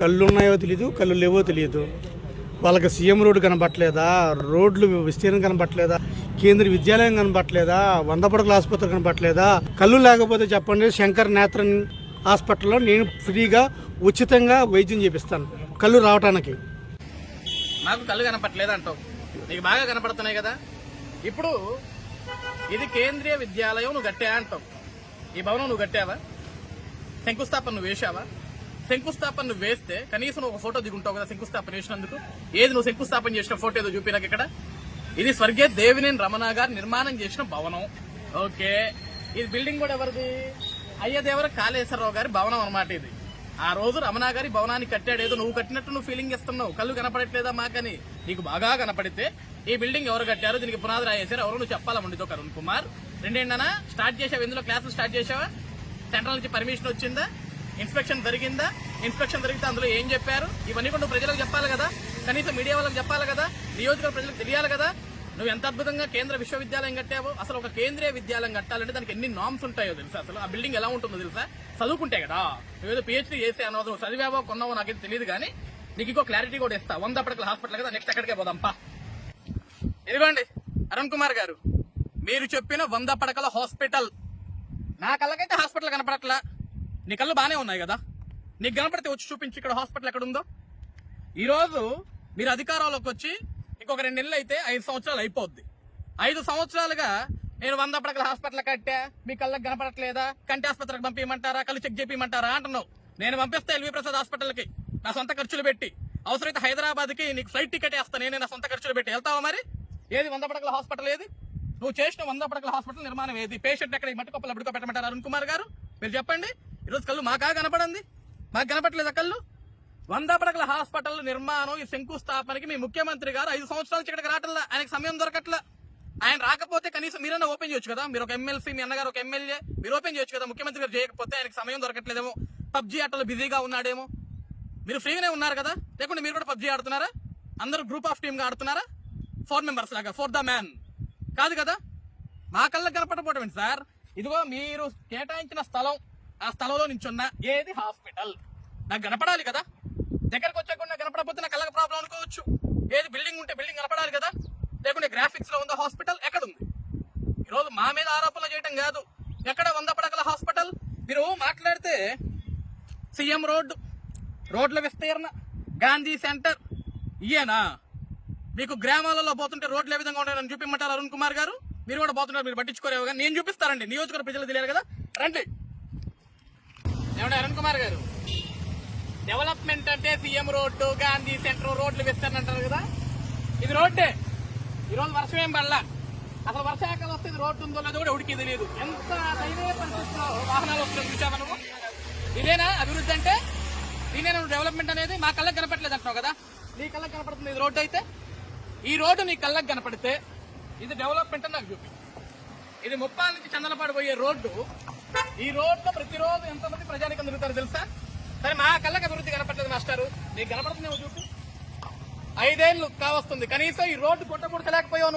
కళ్ళు ఉన్నాయో తెలియదు, కళ్ళు లేవో తెలియదు. వాళ్ళకి సీఎం రోడ్డు కనబట్టలేదా, రోడ్లు విస్తీర్ణం కనబట్టలేదా, కేంద్రీయ విద్యాలయం కనబట్టలేదా, 100 పడకల ఆసుపత్రి కనబట్టలేదా? కళ్ళు లేకపోతే చెప్పండి, శంకర్ నేత్ర హాస్పిటల్లో నేను ఫ్రీగా ఉచితంగా వైద్యం చేపిస్తాను కళ్ళు రావటానికి. నాకు కళ్ళు కనపట్లేదు అంటావు, నీకు బాగా కనపడుతున్నాయి కదా. ఇప్పుడు ఇది కేంద్రీయ విద్యాలయం, నువ్వు కట్టా అంటావు. ఈ భవనం నువ్వు కట్టావా? శంకుస్థాపన నువ్వు వేసావా? శంకుస్థాపన నువ్వు వేస్తే కనీసం నువ్వు ఒక ఫోటో దిగుంటావు కదా శంకుస్థాపన చేసినందుకు. ఏది నువ్వు శంకుస్థాపన చేసిన ఫోటో ఏదో చూపి నాకు ఇక్కడ. ఇది స్వర్గీయ దేవినేని రమణ గారు నిర్మాణం చేసిన భవనం. ఓకే, ఇది బిల్డింగ్ కూడా ఎవరిది? అయ్యదేవర కాళేశ్వరరావు గారి భవనం అనమాట. ఇది ఆ రోజు రమణ గారి భవనాన్ని కట్టాడు. ఏదో నువ్వు కట్టినట్టు నువ్వు ఫీలింగ్ ఇస్తున్నావు. కళ్ళు కనపడట్లేదా మాకని? నీకు బాగా కనపడితే ఈ బిల్డింగ్ ఎవరు కట్టారు, దీనికి పునాది రాయేశారు, ఎవరు నువ్వు చెప్పాలా? ఉండితో అరుణ్ కుమార్. రెండేంటనా స్టార్ట్ చేసావు, ఇందులో క్లాసులు స్టార్ట్ చేసావా? సెంట్రల్ నుంచి పర్మిషన్ వచ్చిందా? ఇన్స్పెక్షన్ జరిగిందా? ఇన్స్పెక్షన్ జరిగితే అందులో ఏం చెప్పారు? ఇవన్నీ కూడా నువ్వు ప్రజలకు చెప్పాలి కదా, కనీసం మీడియా వాళ్ళకి చెప్పాలి కదా, నియోజకవర్గ ప్రజలకు తెలియాలి కదా. నువ్వు ఎంత అద్భుతంగా కేంద్ర విశ్వవిద్యాలయం కట్టావో. అసలు ఒక కేంద్రీయ విద్యాలయం కట్టాలంటే దానికి ఎన్ని నామ్స్ ఉంటాయో తెలుసా? అసలు ఆ బిల్డింగ్ ఎలా ఉంటుందో తెలుసా? చదువుకుంటే కదా. నువ్వేదో PhD చేసే అన్నది చదివావో కొన్నావో నాకైతే తెలియదు, కానీ నీకు ఇంకో క్లారిటీ కూడా ఇస్తా. 100 పడకల హాస్పిటల్ కదా, నెక్స్ట్ ఎక్కడికే పోదాంపా. ఇదిగోండి అరుణ్ కుమార్ గారు, మీరు చెప్పిన 100 పడకల హాస్పిటల్. నా కళ్ళకైతే హాస్పిటల్ కనపడట్లా. నీ కళ్ళు బానే ఉన్నాయి కదా, నీకు కనపడితే వచ్చి చూపించి ఇక్కడ హాస్పిటల్ ఎక్కడ ఉందో. ఈ రోజు మీరు అధికారంలోకి వచ్చి ఇంకొక 2 నెలలు అయితే 5 సంవత్సరాలు అయిపోద్ది. 5 సంవత్సరాలుగా నేను 100 పడకల హాస్పిటల్ కట్టా, మీ కళ్ళకి కనపడట్లేదా, కంటి ఆసుపత్రికి పంపించమంటారా, కళ్ళు చెక్ చేయించమంటారా అంటున్నావు. నేను పంపిస్తా ఎల్వి ప్రసాద్ హాస్పిటల్కి నా సొంత ఖర్చులు పెట్టి. అవసరమైతే హైదరాబాద్ కి నీకు ఫ్లైట్ టికెట్ వేస్తాను నేనే నా సొంత ఖర్చులు పెట్టి. వెళ్తావా మరి? ఏది 100 పడకల హాస్పిటల్? ఏది నువ్వు చేసిన 100 పడకల హాస్పిటల్ నిర్మాణం? ఏది పేషెంట్ ఎక్కడ మట్టుకొప్పలు అప్పుడు పెట్టమంటారు అరుణ్ కుమార్ గారు? మీరు చెప్పండి. ఈరోజు కళ్ళు మాకా కనపడింది, మాకు కనపట్లేదా కళ్ళు? 100 పడకల హాస్పిటల్ నిర్మాణం, ఈ శంకుస్థాపనకి మీ ముఖ్యమంత్రి గారు 5 సంవత్సరాల ఇక్కడికి రావట్లా. ఆయనకు సమయం దొరకట్లా. ఆయన రాకపోతే కనీసం మీరన్నా ఓపెన్ చేయొచ్చు కదా. మీరు ఒక ఎమ్మెల్సీ, మీ అన్నగారు ఒక ఎమ్మెల్యే, మీరు ఓపెన్ చేయొచ్చు కదా. ముఖ్యమంత్రి గారు చేయకపోతే ఆయనకు సమయం దొరకట్లేదేమో, పబ్జీ ఆటలో బిజీగా ఉన్నాడేమో. మీరు ఫ్రీగానే ఉన్నారు కదా, లేకుంటే మీరు కూడా పబ్జీ ఆడుతున్నారా? అందరూ గ్రూప్ ఆఫ్ టీమ్ గా ఆడుతున్నారా? 4 మెంబర్స్ లాగా, ఫర్ ద మ్యాన్ కాదు కదా. మా కళ్ళకి కనపడపోవటం ఏంటి సార్? ఇదిగో మీరు కేటాయించిన స్థలం, ఆ స్థలంలో నించున్న ఏది హాస్పిటల్ నాకు కనపడాలి కదా. దగ్గరకు వచ్చాకుండా కనపడకపోతే నా కళ్ళకి ప్రాబ్లం అనుకోవచ్చు. ఏది బిల్డింగ్ ఉంటే బిల్డింగ్ కనపడాలి కదా, లేకుంటే గ్రాఫిక్స్ లో ఉందో హాస్పిటల్ ఎక్కడుంది? ఈరోజు మా మీద ఆరోపణలు చేయడం కాదు. ఎక్కడ 100 పడకల హాస్పిటల్? మీరు మాట్లాడితే సీఎం రోడ్డు, రోడ్ల విస్తీర్ణ, గాంధీ సెంటర్, ఇయేనా మీకు? గ్రామాలలో పోతుంటే రోడ్లు ఏ విధంగా ఉంటాయని చూపించమంటారు అరుణ్ కుమార్ గారు? మీరు కూడా పోతున్నారు, మీరు పట్టించుకోరేవు కానీ నేను చూపిస్తారండి. నియోజకవర్గ ప్రజలు తెలియాలి కదా, రండి. ఏమంటే అరుణ్ కుమార్ గారు, డెవలప్మెంట్ అంటే సీఎం రోడ్డు, గాంధీ సెంటర్, రోడ్లు విస్తరణ అంటారు కదా. ఇది రోడ్డే. ఈరోజు వర్షం ఏం పడలా. అసలు వర్షాకాలం వస్తే ఇది రోడ్డు ఉందో లేదో కూడా ఉడికి తెలియదు. ఎంత దైవీయ పరిస్థితుల్లో వాహనాలు వస్తున్నాయి చూసావా నువ్వు? ఇదేనా అభివృద్ధి అంటే? దీనేనా డెవలప్మెంట్ అనేది? మా కళ్ళకి కనపడలేదు అంటున్నావు కదా, నీ కళ్ళకి కనపడుతుంది ఇది రోడ్డు అయితే. ఈ రోడ్డు నీ కళ్ళకి కనపడితే ఇది డెవలప్మెంట్ అని నాకు చూపి. ఇది ముప్పాల నుంచి చందనపాడు పోయే రోడ్డు. ఈ రోడ్లో ప్రతిరోజు ఎంతమంది ప్రజానికం తిరుగుతారు తెలుసా? సరే మా కళ్ళకి అభివృద్ధి కనపడలేదు మాస్టారు, నీకు కనపడుతుందేమో చూపి. 5 ఏళ్ళు కావస్తుంది, కనీసం ఈ రోడ్డు కొట్టలేకపోయావు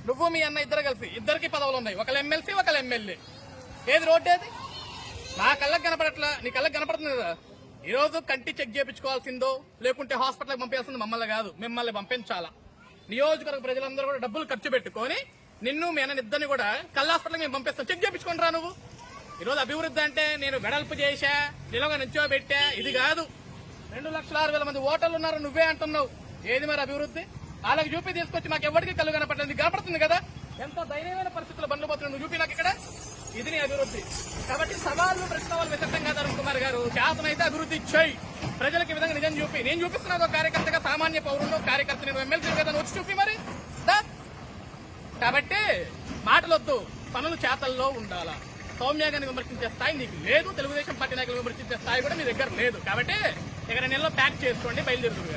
నువ్వు మీ అన్న ఇద్దరు కలిసి. ఇద్దరికి పదవులు ఉన్నాయి, ఒకళ్ళు ఎమ్మెల్సీ ఒకళ్ళు ఎమ్మెల్యే. ఏది రోడ్డు ఏది? మా కళ్ళకి కనపడట్లా, నీ కళ్ళకి కనపడుతుంది కదా. ఈ రోజు కంటి చెక్ చేయించుకోవాల్సిందో, లేకుంటే హాస్పిటల్కి పంపించాల్సిందో మమ్మల్ని కాదు, మిమ్మల్ని పంపించాలా. నియోజకవర్గ ప్రజలందరూ కూడా డబ్బులు ఖర్చు పెట్టుకొని నిన్ను మీ అన్న ఇద్దరిని కూడా కళ్ళ హాస్పిటల్కి మేము పంపిస్తాం, చెక్ చేయించుకుంటారా నువ్వు. ఈరోజు అభివృద్ధి అంటే నేను వెడల్పు చేశా, నిలవగా నిల్చోబెట్టా, ఇది కాదు. 2,06,000 మంది ఓటర్లు ఉన్నారు, నువ్వే అంటున్నావు. ఏది మరి అభివృద్ధి? వాళ్ళకి చూపి తీసుకొచ్చి మాకు ఎవరికి కళ్ళు కనపడలేదు, కనపడుతుంది కదా. ఎంత ధైర్యమైన పరిస్థితుల్లో బండ్లు పోతున్నావు, నువ్వు చూపి నాకు ఇక్కడ. ఇది నీ అభివృద్ధి. కాబట్టి సవాళ్ళు ప్రశ్నలు విశేషం కాదు అరుణ్ కుమార్ గారు. శాసనైతే అభివృద్ధి చేయి, ప్రజలకు ఈ విధంగా నిజం చూపి. నేను చూపిస్తున్నాను కార్యకర్తగా, సామాన్య పౌరులు కార్యకర్త, నేను ఎమ్మెల్సీ కదా, వచ్చి చూపి మరి. కాబట్టి మాటలొద్దు, పనులు చేతల్లో ఉండాలా. సౌమ్యాగాన్ని విమర్శించే స్థాయి నీకు లేదు, తెలుగుదేశం పార్టీ నాయకులు విమర్శించే స్థాయి కూడా మీ దగ్గర లేదు. కాబట్టి ఇక్కడ నెలలో ప్యాక్ చేసుకోండి, బయలుదేరుతుంది.